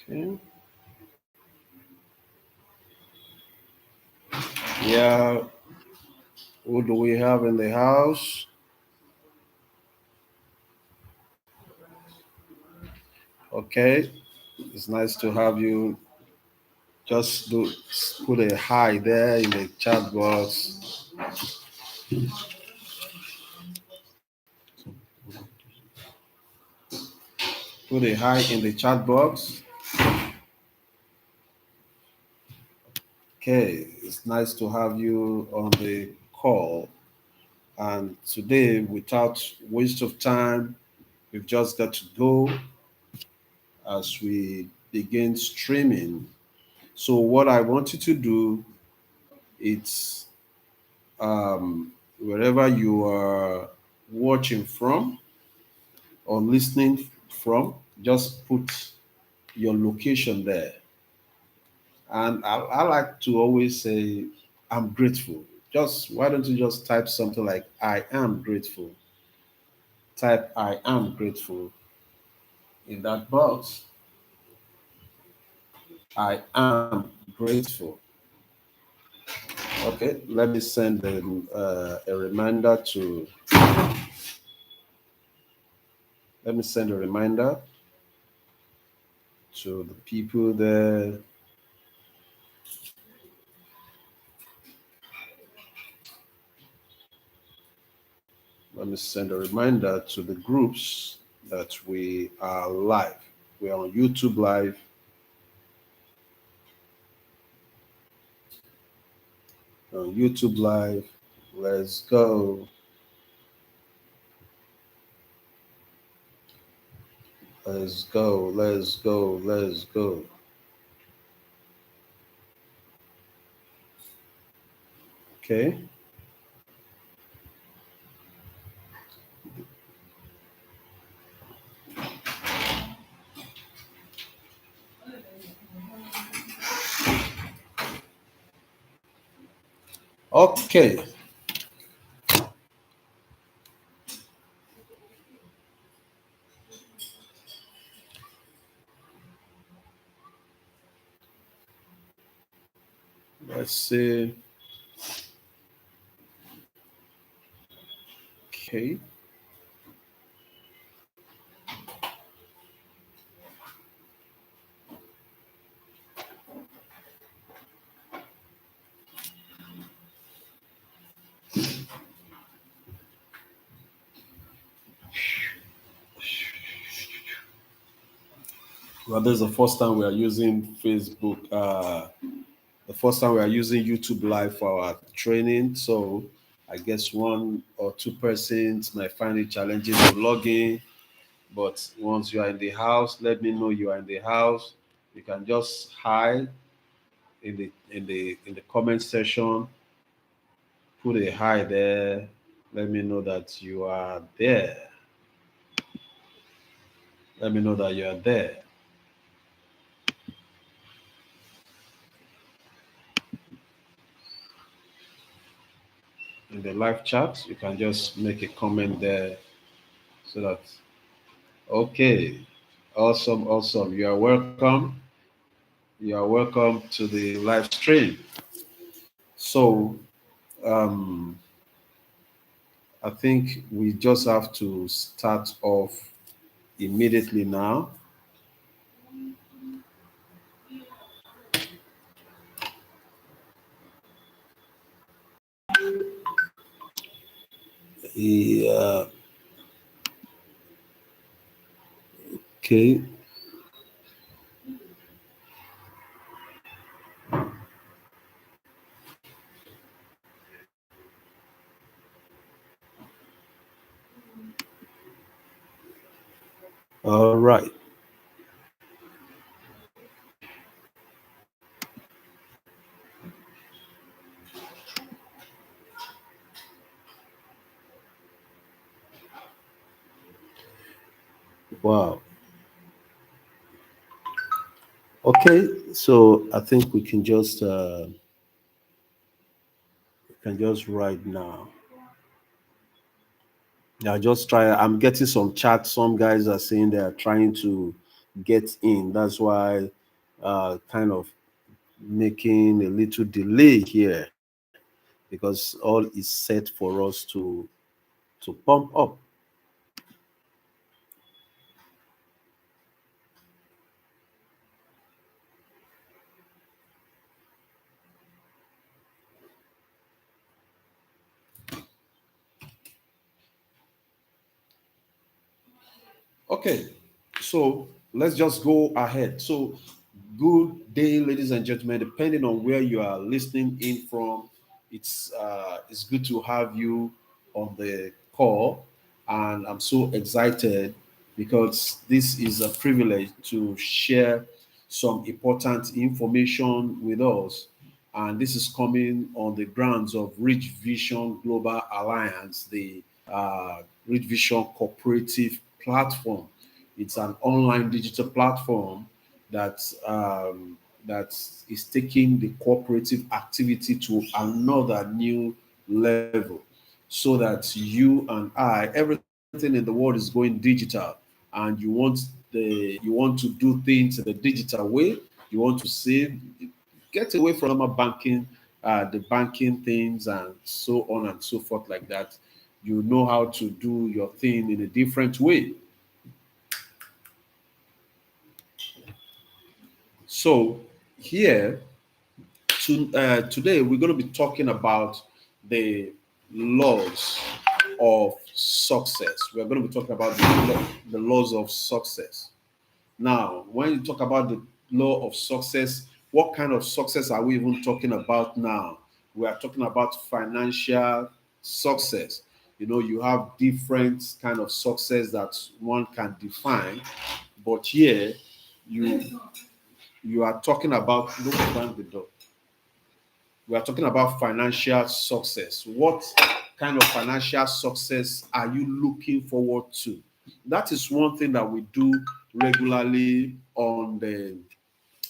Okay. Yeah. Who do we have in the house? Okay. It's nice to have you. Just put a hi there in the chat box. Put a hi in the chat box. Okay. It's nice to have you on the call. And today, without waste of time, we've just got to go as we begin streaming. So what I want you to do is wherever you are watching from or listening from, just put your location there. And I like to always say, I'm grateful. Just why don't you just type something like, I am grateful? Type, I am grateful in that box. I am grateful. Okay, let me send a reminder to, let me send a reminder to the people there. Let me send a reminder to the groups that we are live. We are on YouTube live. On YouTube live. Let's go. Let's go. Let's go. Let's go. Okay. Okay. Let's see. Okay. Well, this is the first time we are using Facebook. The first time we are using YouTube Live for our training. So I guess one or two persons might find it challenging to log in. But once you are in the house, let me know you are in the house. You can just hide in the comment section. Put a hi there. Let me know that you are there. Let me know that you are there. In the live chat, you can just make a comment there so that okay. Awesome, awesome. You are welcome. You are welcome to the live stream. So um I think we just have to start off immediately now. Yeah. Okay. All right. Wow. Okay. So I think we can just write now. Yeah, just try. I'm getting some chat. Some guys are saying they are trying to get in. That's why kind of making a little delay here because all is set for us to pump up. Okay, so let's just go ahead. So, good day, ladies and gentlemen. Depending on where you are listening in from, it's good to have you on the call, and I'm so excited because this is a privilege to share some important information with us. And this is coming on the grounds of Rich Vision Global Alliance, the Rich Vision Cooperative Platform. It's an online digital platform that that is taking the cooperative activity to another new level, so that you and I, everything in the world is going digital, and you want to do things in the digital way. You want to save, get away from normal banking, the banking things, and so on and so forth like that. You know how to do your thing in a different way. So here today we're going to be talking about the laws of success. We're going to be talking about the laws of success. Now, when you talk about the law of success, what kind of success are we even talking about now? We are talking about financial success. You know, you have different kind of success that one can define, but here you you are talking about look down the door. We are talking about financial success. What kind of financial success are you looking forward to? That is one thing that we do regularly on the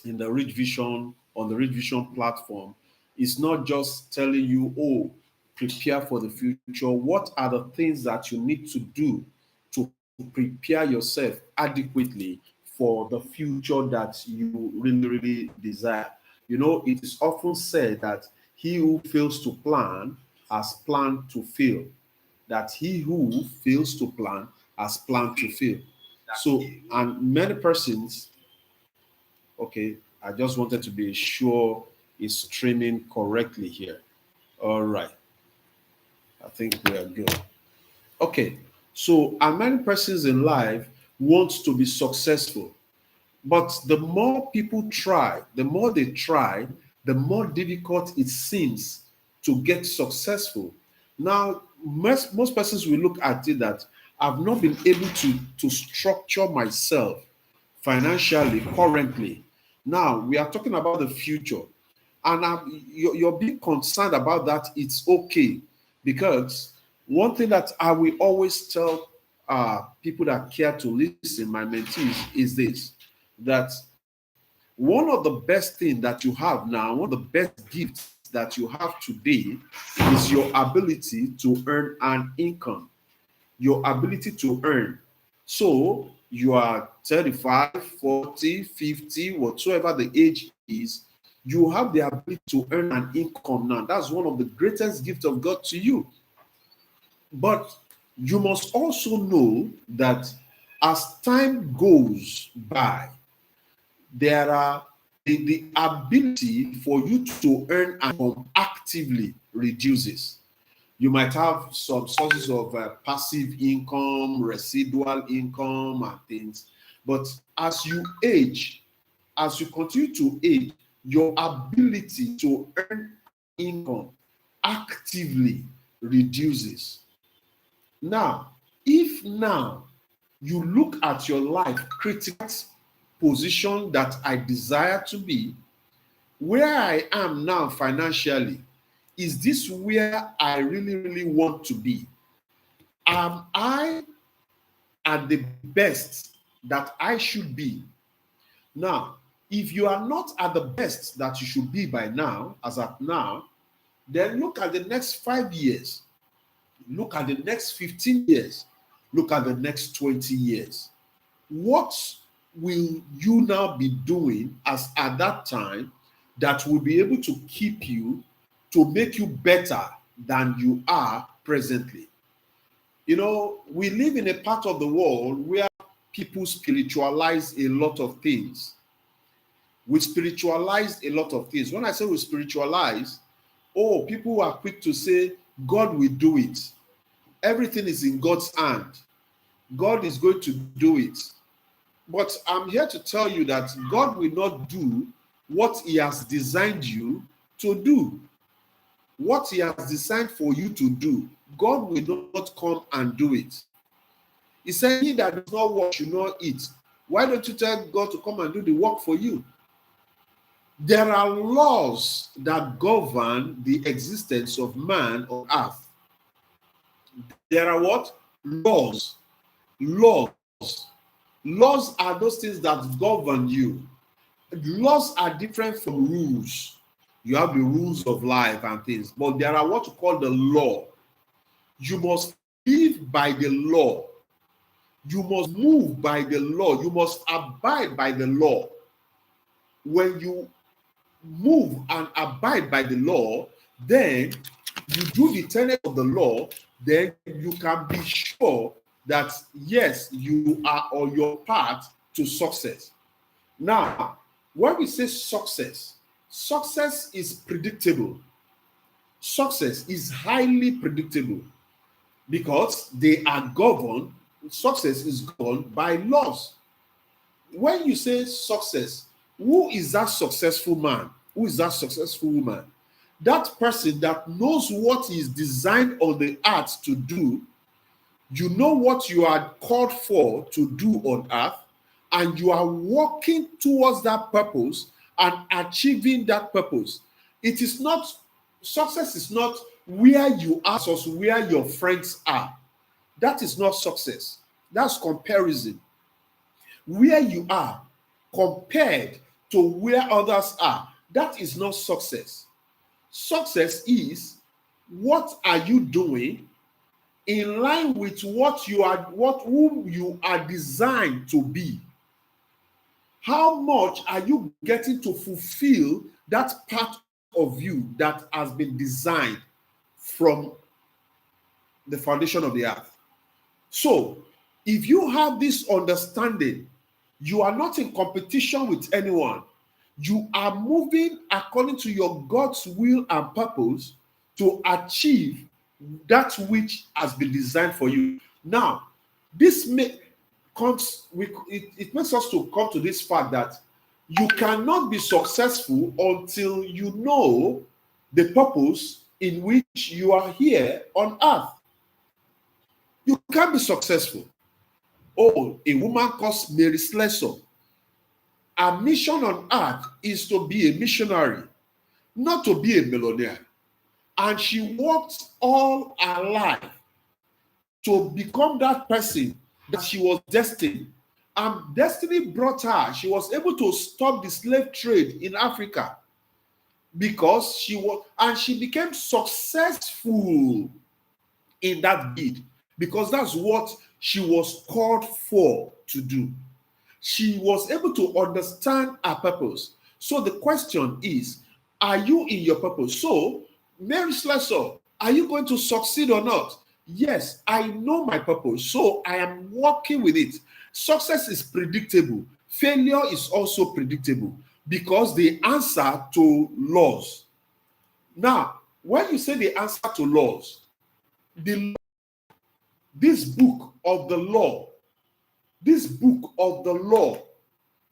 in the Rich Vision on the Rich Vision platform. It's not just telling you, oh, prepare for the future. What are the things that you need to do to prepare yourself adequately for the future that you really desire? You know, it is often said that he who fails to plan has planned to fail. That he who fails to plan has planned to fail. So, and many persons, okay, I just wanted to be sure it's streaming correctly here. All right, I think we are good. Okay, so and many persons in life want to be successful, but the more people try, the more they try, the more difficult it seems to get successful. Now, most persons will look at it that I've not been able to structure myself financially currently. Now, we are talking about the future. And you're being concerned about that. It's okay. Because one thing that I will always tell people that care to listen, my mentees, is this, that one of the best things that you have now, one of the best gifts that you have today is your ability to earn an income, your ability to earn. So you are 35, 40, 50, whatsoever the age is, you have the ability to earn an income now. That's one of the greatest gifts of God to you. But you must also know that as time goes by, there are the ability for you to earn an income actively reduces. You might have some sources of passive income, residual income, and things. But as you age, as you continue to age, your ability to earn income actively reduces. Now, if now you look at your life critical position that I desire to be, where I am now financially, is this where I really want to be? Am I at the best that I should be? Now, if you are not at the best that you should be by now, as at now, then look at the next 5 years, look at the next 15 years. look at the next 20 years. What will you now be doing as at that time that will be able to keep you, to make you better than you are presently? You know, we live in a part of the world where people spiritualize a lot of things. We spiritualize a lot of things. When I say we spiritualize, oh, people are quick to say, God will do it. Everything is in God's hand. God is going to do it. But I'm here to tell you that God will not do what he has designed you to do. What he has designed for you to do, God will not come and do it. He said, he that does not work should not eat. Why don't you tell God to come and do the work for you? There are laws that govern the existence of man on earth. There are what? Laws. Laws. Laws are those things that govern you. Laws are different from rules. You have the rules of life and things, but there are what you call the law. You must live by the law. You must move by the law. You must abide by the law. When you move and abide by the law, then you do the tenet of the law, then you can be sure that yes, you are on your path to success. Now, when we say success, success is predictable. Success is highly predictable because they are governed. Success is governed by laws. When you say success, who is that successful man? Who is that successful woman? That person that knows what is designed on the earth to do. You know what you are called for to do on earth, and you are working towards that purpose and achieving that purpose. It is not, success is not where you are or where your friends are. That is not success. That's comparison. Where you are compared to where others are, that is not success. Success is, what are you doing in line with what you are, whom you are designed to be? How much are you getting to fulfill that part of you that has been designed from the foundation of the earth? So, if you have this understanding, you are not in competition with anyone. You are moving according to your God's will and purpose to achieve that which has been designed for you. Now, this it makes us to come to this fact that you cannot be successful until you know the purpose in which you are here on earth. You can't be successful. Oh, a woman called Mary Slessor. Her mission on earth is to be a missionary, not to be a millionaire. And she worked all her life to become that person that she was destined. And destiny brought her. She was able to stop the slave trade in Africa because she became successful in that deed because that's what she was called for to do. She was able to understand her purpose. So the question is, are you in your purpose? So, Mary Slessor, are you going to succeed or not? Yes, I know my purpose, so I am working with it. Success is predictable. Failure is also predictable because they answer to laws. Now, when you say the answer to laws, this book of the law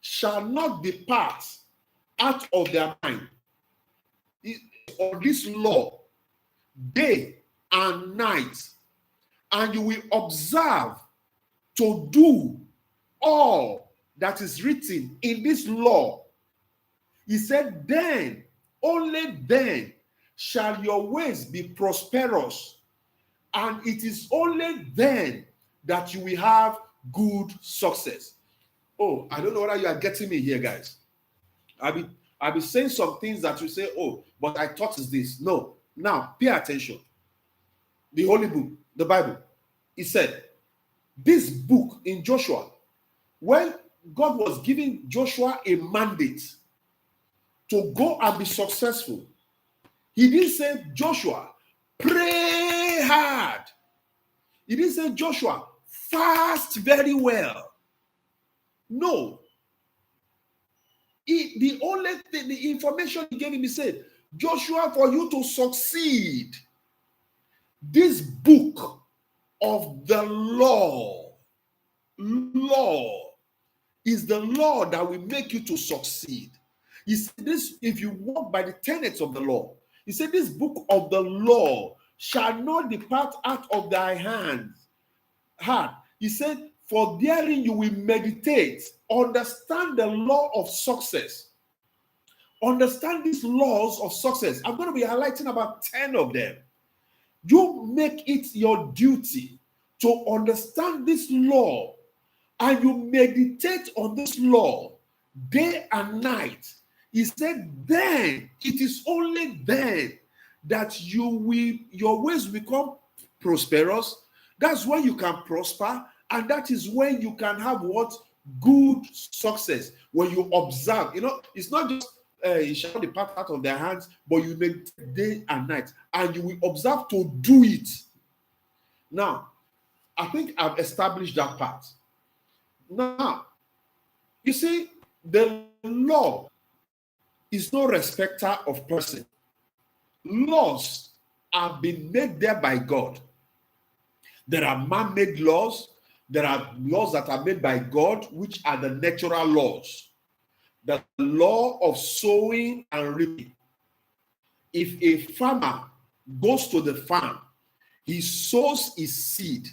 shall not depart out of their mind. Or this law, day and night, and you will observe to do all that is written in this law. He said, then, only then shall your ways be prosperous, and it is only then that you will have good success. Oh, I don't know whether you are getting me here, guys. I'll be saying some things that you say, oh, but I thought is this. No. Now, pay attention. The Holy Book, the Bible, it said, this book in Joshua, when God was giving Joshua a mandate to go and be successful, he didn't say, Joshua, pray hard. He didn't say, Joshua, fast very well. No. The only thing, the information he gave him, he said, Joshua, for you to succeed, this book of the law is the law that will make you to succeed. He said this, if you walk by the tenets of the law, he said this book of the law shall not depart out of thy heart. He said, for therein you will meditate, understand the law of success. Understand these laws of success. I'm going to be highlighting about 10 of them. You make it your duty to understand this law, and you meditate on this law day and night. He said, then, it is only then that your ways become prosperous. That's when you can prosper, and that is when you can have what? Good success. When you observe, it's not just it shall not depart out of their hands, but you meditate day and night, and you will observe to do it. Now, I think I've established that part. Now, you see, the law is no respecter of person. Laws have been made there by God. There are man-made laws. There are laws that are made by God, which are the natural laws. The law of sowing and reaping. If a farmer goes to the farm, he sows his seed.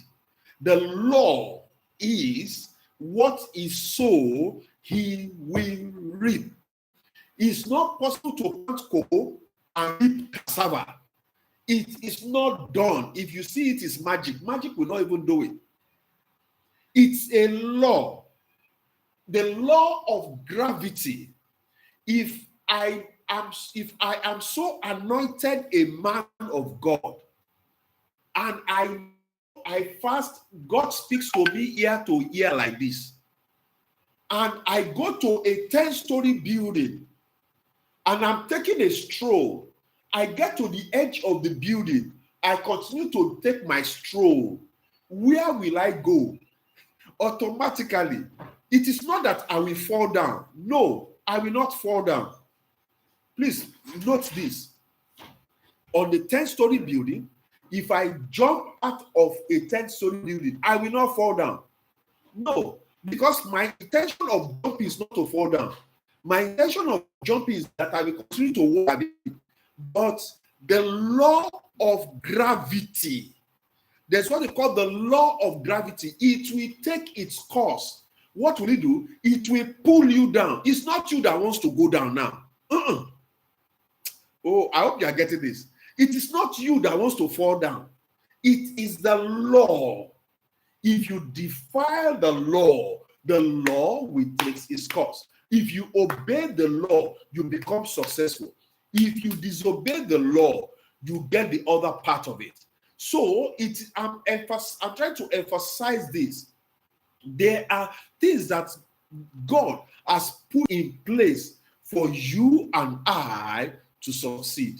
The law is what he sows, he will reap. It's not possible to plant cocoa and reap cassava. It is not done. If you see it is magic. Magic will not even do it. It's a law. The law of gravity. If I am so anointed a man of God, and I fast, God speaks to me ear to ear like this, and I go to a 10-story building, and I'm taking a stroll. I get to the edge of the building. I continue to take my stroll. Where will I go? Automatically. It is not that I will fall down. No, I will not fall down. Please note this. On the 10-story building, if I jump out of a 10-story building, I will not fall down. No, because my intention of jumping is not to fall down. My intention of jumping is that I will continue to walk at it. But the law of gravity, there's what they call the law of gravity. It will take its course. What will it do? It will pull you down. It's not you that wants to go down now. Oh, I hope you are getting this. It is not you that wants to fall down. It is the law. If you defile the law will take its course. If you obey the law, you become successful. If you disobey the law, you get the other part of it. So I'm trying to emphasize this. There are things that God has put in place for you and I to succeed.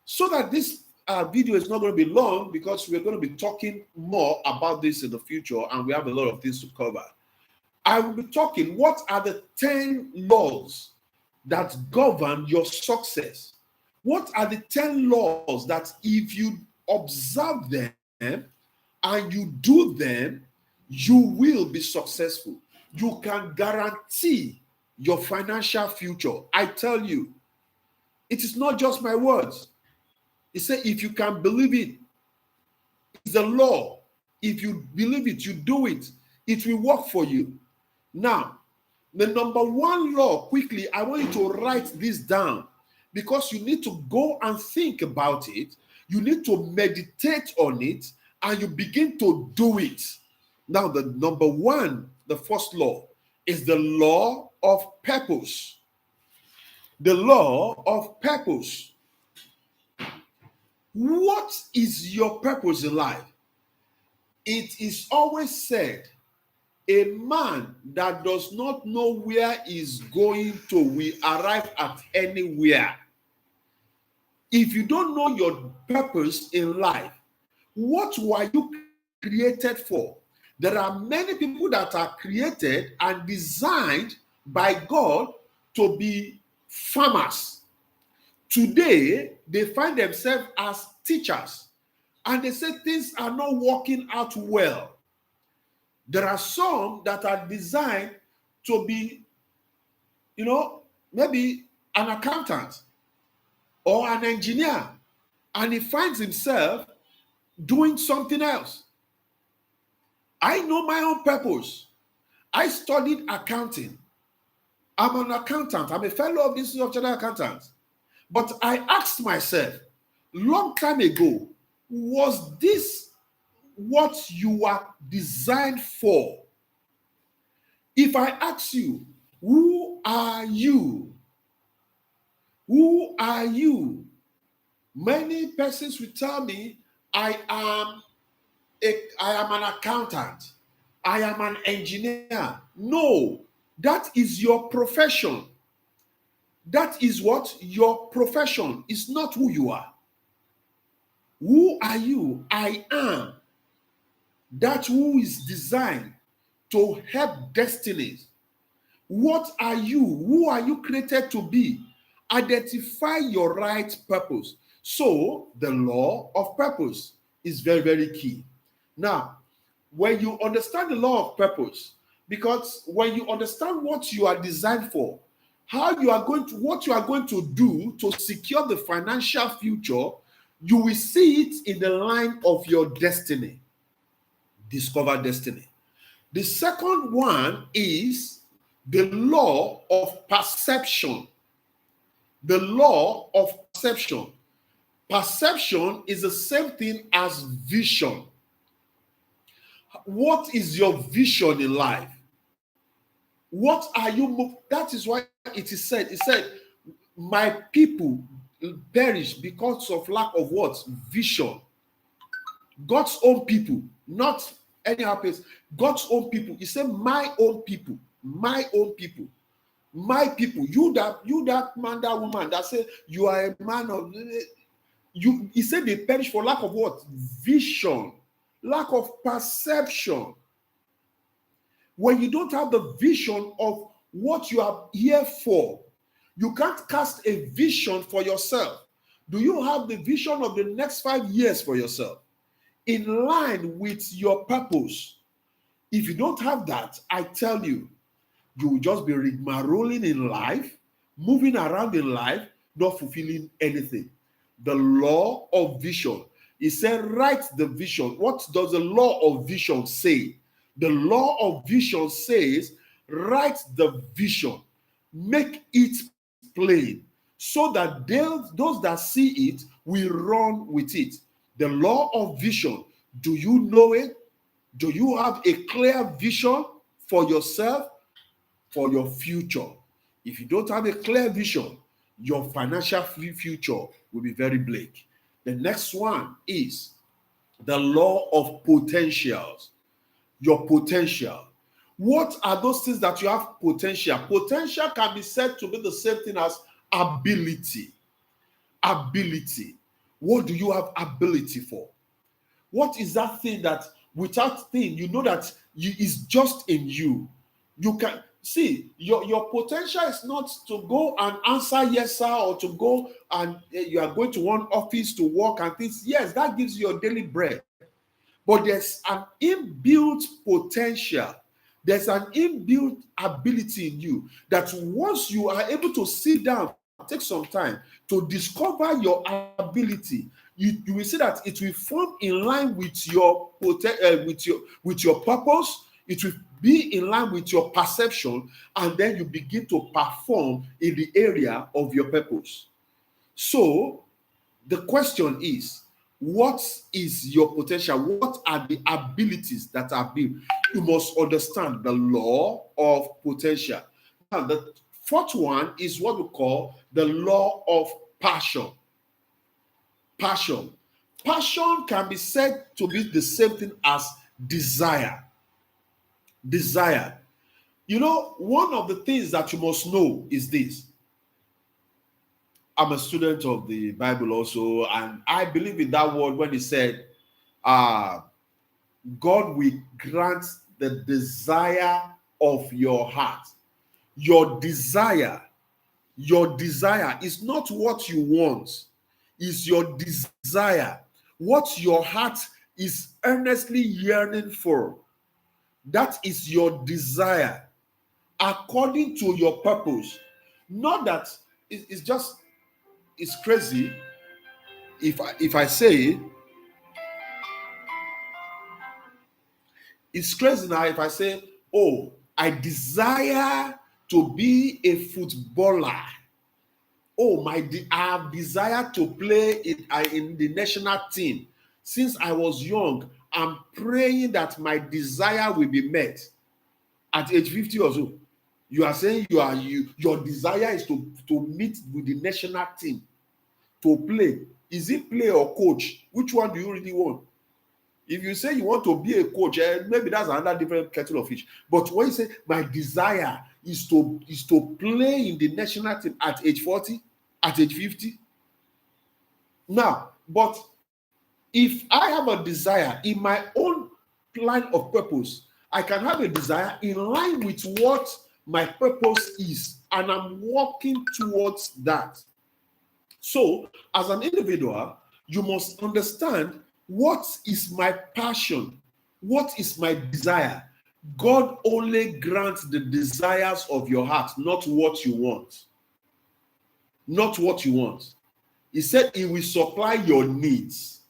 So that this video is not going to be long, because we're going to be talking more about this in the future, and we have a lot of things to cover. I will be talking, what are the 10 laws that govern your success? What are the 10 laws that if you observe them and you do them, you will be successful? You can guarantee your financial future. I tell you, it is not just my words. It says if you can believe it, it's the law. If you believe it, you do it, it will work for you. Now, the number one law, quickly, I want you to write this down, because you need to go and think about it. You need to meditate on it, and you begin to do it. Now, the number one, the first law, is the law of purpose. The law of purpose. What is your purpose in life? It is always said A man that does not know where he's going to will arrive at anywhere. If you don't know your purpose in life, what were you created for? There are many people that are created and designed by God to be farmers. Today, they find themselves as teachers, and they say things are not working out well. There are some that are designed to be, maybe an accountant or an engineer, and he finds himself doing something else. I know my own purpose. I studied accounting. I'm an accountant. I'm a fellow of the Institute of Chartered Accountants. But I asked myself, long time ago, was this what you are designed for? If I ask you, who are you? Who are you? Many persons will tell me, I am an accountant. I am an engineer. No, that is your profession. That is what? Your profession. Is not who you are. Who are you? I am that who is designed to help destinies. What are you? Who are you created to be? Identify your right purpose. So, the law of purpose is very, very key. Now, when you understand the law of purpose, because when you understand what you are designed for, what you are going to do to secure the financial future, you will see it in the line of your destiny. Discover destiny. The second one is the law of perception. The law of perception. Perception is the same thing as vision. What is your vision in life? What are you? That is why it said, my people perish because of lack of what? Vision. God's own people, not any other place. God's own people. He said, my own people, my own people, my people. You that man, that woman that say you are a man of you. He said they perish for lack of what? Vision, lack of perception. When you don't have the vision of what you are here for, you can't cast a vision for yourself. Do you have the vision of the next 5 years for yourself in line with your purpose? If you don't have that, I tell you, you will just be rigmaroling in life, moving around in life, not fulfilling anything. The law of vision. He said, write the vision. What does the law of vision say? The law of vision says, write the vision, make it plain, so that those that see it will run with it. The law of vision, do you know it? Do you have a clear vision for yourself, for your future? If you don't have a clear vision, your financial future will be very bleak. The next one is the law of potentials. Your potential. What are those things that you have potential? Potential can be said to be the same thing as ability. Ability. What do you have ability for? What is that thing that without thing, you know that is just in you? You can see your potential is not to go and answer yes sir, or to go and you are going to one office to work and things. Yes, that gives you your daily bread. But there's an inbuilt potential. There's an inbuilt ability in you that once you are able to sit down, take some time to discover your ability, you will see that it will form in line with your purpose. It will be in line with your perception, and then you begin to perform in the area of your purpose. So the question is, what is your potential? What are the abilities that are built? You must understand the law of potential. Now, the fourth one is what we call the law of passion. Passion. Passion can be said to be the same thing as desire. Desire. You know, one of the things that you must know is this. I'm a student of the Bible also, and I believe in that word when he said, God will grant the desire of your heart. Your desire is not what you want, is your desire. What your heart is earnestly yearning for, that is your desire, according to your purpose. Not that it's crazy if I say it's crazy now if I say, oh, I desire to be a footballer. Oh, I have desire to play in the national team. Since I was young, I'm praying that my desire will be met at age 50 or so. You are saying your desire is to meet with the national team, to play. Is it play or coach? Which one do you really want? If you say you want to be a coach, maybe that's another different kettle of fish. But when you say my desire is to play in the national team at age 40, at age 50. Now, but if I have a desire in my own plan of purpose, I can have a desire in line with what my purpose is, and I'm working towards that. So, as an individual, you must understand what is my passion, what is my desire. God only grants the desires of your heart, not what you want. Not what you want. He said he will supply your needs,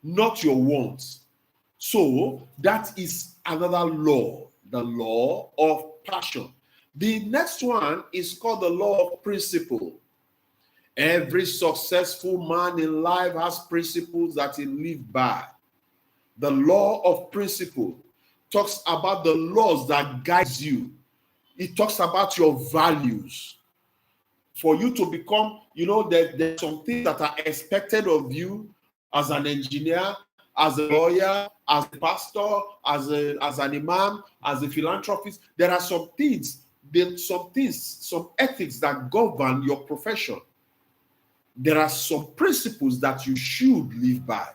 not your wants. So that is another law, the law of passion. The next one is called the law of principle. Every successful man in life has principles that he lives by. The law of principle talks about the laws that guides you. It talks about your values. For you to become, there's some things that are expected of you as an engineer, as a lawyer, as a pastor, as an imam, as a philanthropist. There are some things, some ethics that govern your profession. There are some principles that you should live by.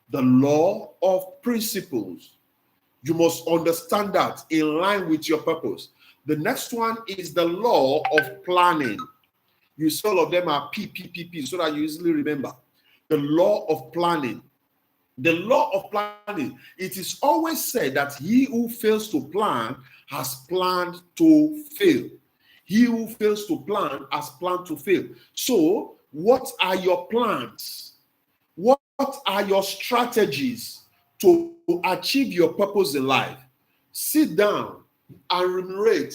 The law of principles. You must understand that in line with your purpose. The next one is the law of planning. You see all of them are PPPP so that you easily remember. The law of planning. The law of planning. It is always said that he who fails to plan has planned to fail. He who fails to plan has planned to fail. So, what are your plans? What are your strategies to achieve your purpose in life? Sit down and ruminate.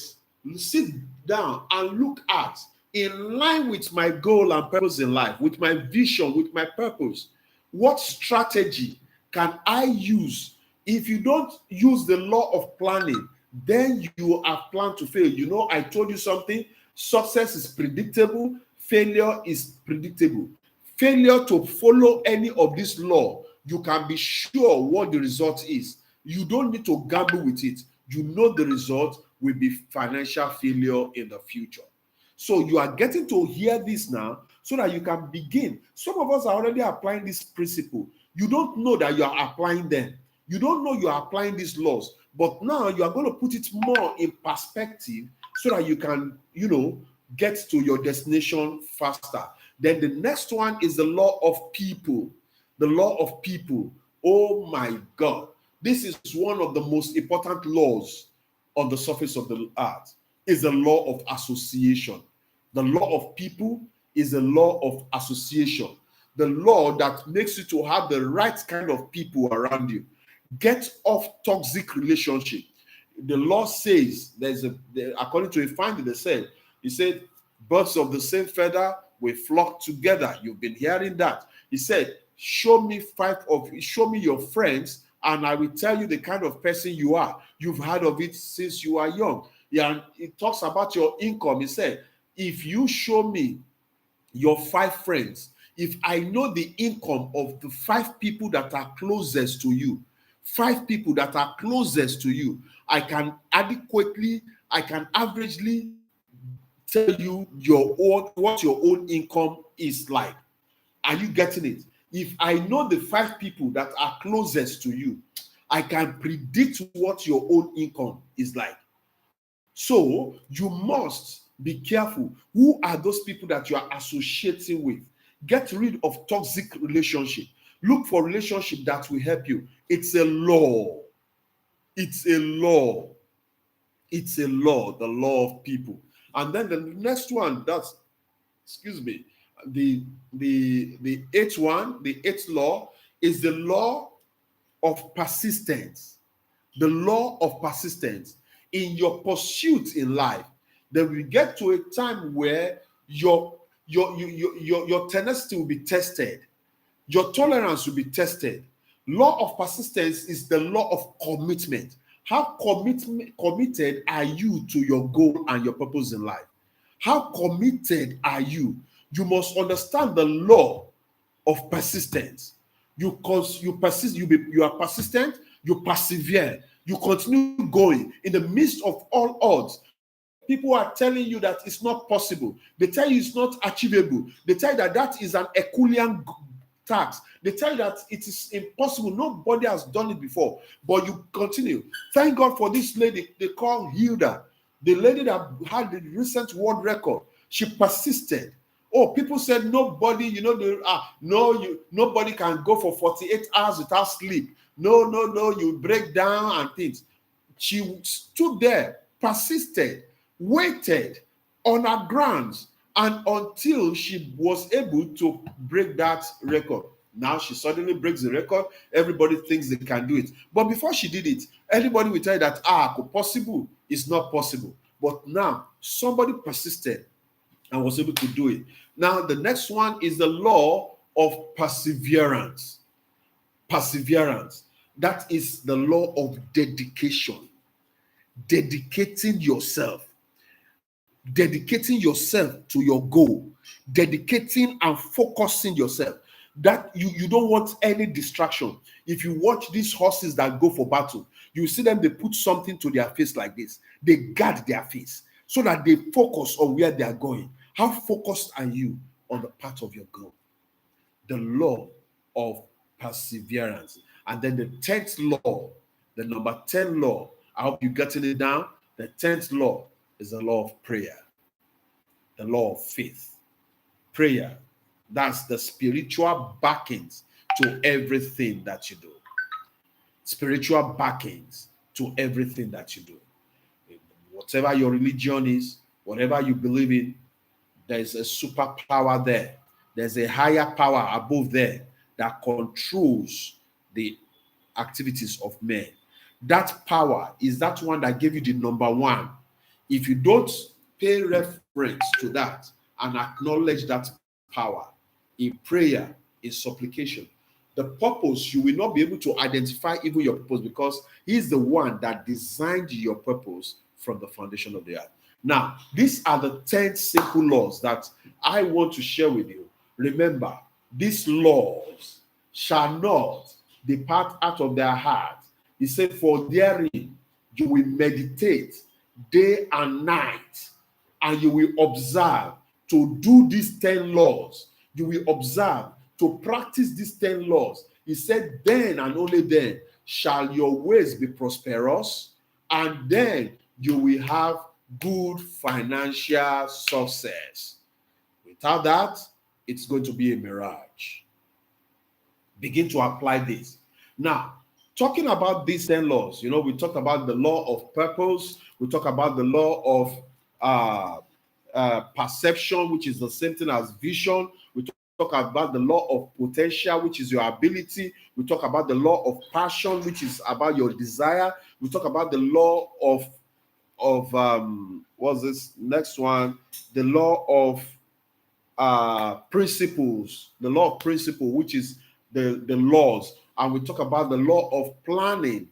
Sit down and look at, in line with my goal and purpose in life, with my vision, with my purpose, what strategy can I use? If you don't use the law of planning, then you are planned to fail. You know, I told you something. Success is predictable. Failure is predictable. Failure to follow any of this law, you can be sure what the result is. You don't need to gamble with it. You know the result will be financial failure in the future. So you are getting to hear this now so that you can begin. Some of us are already applying this principle. You don't know that you are applying them. You don't know you are applying these laws. But now you are going to put it more in perspective so that you can, get to your destination faster. Then the next one is the law of people. The law of people. Oh my God. This is one of the most important laws on the surface of the earth. Is the law of association. The law of people is the law of association. The law that makes you to have the right kind of people around you. Get off toxic relationship. The law says, according to a finding, he said, birds of the same feather will flock together. You've been hearing that. He said, show me your friends, and I will tell you the kind of person you are. You've heard of it since you are young. Yeah, and it talks about your income. He said, if you show me your 5 friends, if I know the income of the 5 people that are closest to you, 5 people that are closest to you, I can averagely tell you what your own income is like. Are you getting it? If I know the 5 people that are closest to you, I can predict what your own income is like. So you must be careful. Who are those people that you are associating with? Get rid of toxic relationship. Look for relationship that will help you. It's a law. It's a law. It's a law, the law of people. And then the next one, that's, excuse me, the eighth one, the eighth law is the law of persistence. The law of persistence in your pursuit in life. Then we get to a time where your tenacity will be tested, your tolerance will be tested. Law of persistence is the law of commitment. How committed are you to your goal and your purpose in life? How committed are you? You must understand the law of persistence. You persist, you are persistent, you persevere, you continue going in the midst of all odds. People are telling you that it's not possible. They tell you it's not achievable. They tell you that that is an Herculean task. They tell you that it is impossible. Nobody has done it before. But you continue. Thank God for this lady they call Hilda, the lady that had the recent world record. She persisted. Oh, people said nobody, nobody can go for 48 hours without sleep. No, you break down and things. She stood there, persisted, waited on her grounds, and until she was able to break that record. Now she suddenly breaks the record. Everybody thinks they can do it. But before she did it, everybody will tell you that, possible is not possible. But now somebody persisted and was able to do it. Now, the next one is the law of perseverance. Perseverance. That is the law of dedication. Dedicating yourself. Dedicating yourself to your goal. Dedicating and focusing yourself. That you don't want any distraction. If you watch these horses that go for battle, you see them, they put something to their face like this. They guard their face so that they focus on where they are going. How focused are you on the path of your goal? The law of perseverance. And then the 10th law, the number 10 law, I hope you're getting it down. The 10th law is the law of prayer, the law of faith. Prayer, that's the spiritual backings to everything that you do. Spiritual backings to everything that you do. Whatever your religion is, whatever you believe in, there's a superpower there. There's a higher power above there that controls the activities of men. That power is that one that gave you the number one. If you don't pay reference to that and acknowledge that power in prayer, in supplication, the purpose, you will not be able to identify even your purpose, because he's the one that designed your purpose from the foundation of the earth. Now, these are the 10 simple laws that I want to share with you. Remember, these laws shall not depart out of their heart. He said, for therein you will meditate day and night, and you will observe to do these 10 laws. You will observe to practice these 10 laws. He said, then and only then shall your ways be prosperous, and then you will have good financial success. Without that, it's going to be a mirage. Begin to apply this. Now, talking about these 10 laws, we talked about the law of purpose. We talk about the law of perception, which is the same thing as vision. We talk about the law of potential, which is your ability. We talk about the law of passion, which is about your desire. We talk about the law of what's this next one? The law of principles, the law of principle, which is the laws. And we talk about the law of planning,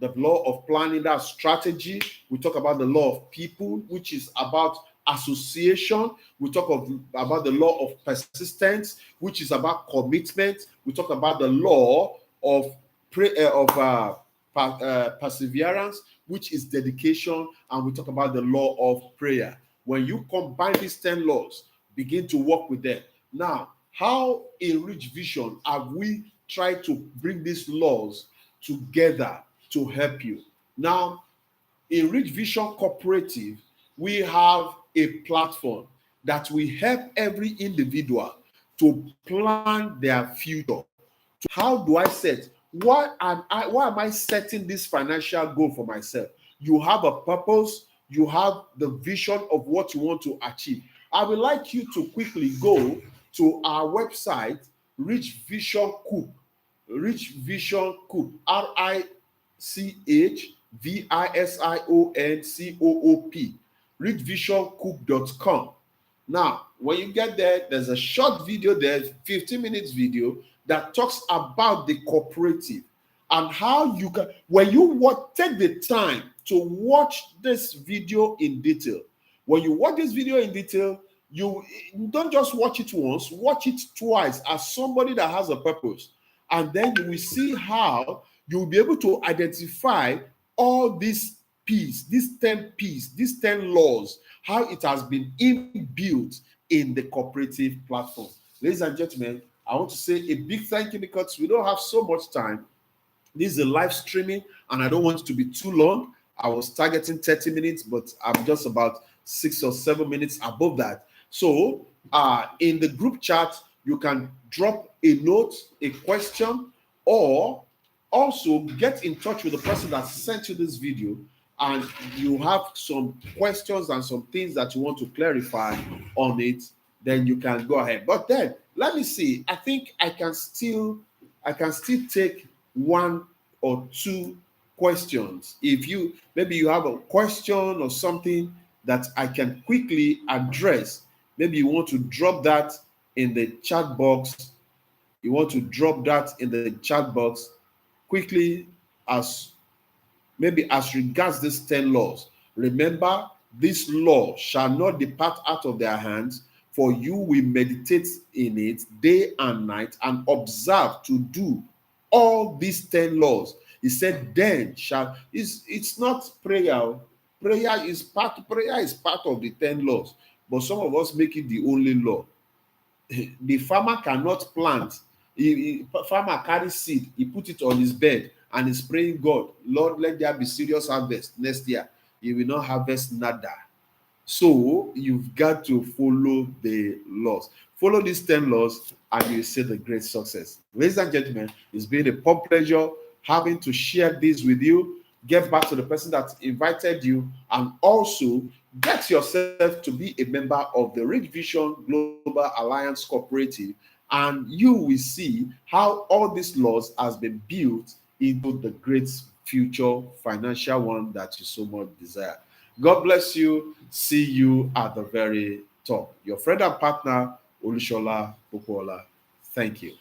that strategy. We talk about the law of people, which is about association. We talk about the law of persistence, which is about commitment. We talk about the law of perseverance, which is dedication, and we talk about the law of prayer. When you combine these 10 laws, begin to work with them. Now, how in Rich Vision have we tried to bring these laws together to help you? Now, in Rich Vision Cooperative, we have a platform that will help every individual to plan their future. How do I set? Why am I setting this financial goal for myself? You have a purpose, you have the vision of what you want to achieve. I would like you to quickly go to our website, Rich Vision Coop. Rich Vision Coop, RichVisionCoop, richvisioncoop.com. Now, when you get there, there's a short video there, 15 minutes video, that talks about the cooperative and how you can, when you take the time to watch this video in detail. When you watch this video in detail, you don't just watch it once, watch it twice as somebody that has a purpose. And then you will see how you will be able to identify all these P's, these 10 P's, these 10 laws, how it has been inbuilt in the cooperative platform. Ladies and gentlemen, I want to say a big thank you because we don't have so much time. This is a live streaming and I don't want it to be too long. I was targeting 30 minutes, but I'm just about 6 or 7 minutes above that. So in the group chat, you can drop a note, a question, or also get in touch with the person that sent you this video and you have some questions and some things that you want to clarify on it, then you can go ahead. But then let me see. I think I can still take one or two questions. If you maybe you have a question or something that I can quickly address, maybe you want to drop that in the chat box. You want to drop that in the chat box quickly as regards these 10 laws. Remember, this law shall not depart out of their hands, for you will meditate in it day and night and observe to do all these 10 laws. He said, then shall, it's not prayer. Prayer is part of the 10 laws, but some of us make it the only law. The farmer cannot plant. Farmer carries seed, he put it on his bed and he's praying, God, Lord, let there be serious harvest next year. You will not harvest nada. So you've got to follow the laws. Follow these 10 laws and you'll see the great success. Ladies and gentlemen, it's been a pleasure having to share this with you. Get back to the person that invited you and also get yourself to be a member of the Rich Vision Global Alliance Cooperative, and you will see how all these laws has been built into the great future financial one that you so much desire. God bless you. See you at the very top. Your friend and partner, Olushola Pokuola. Thank you.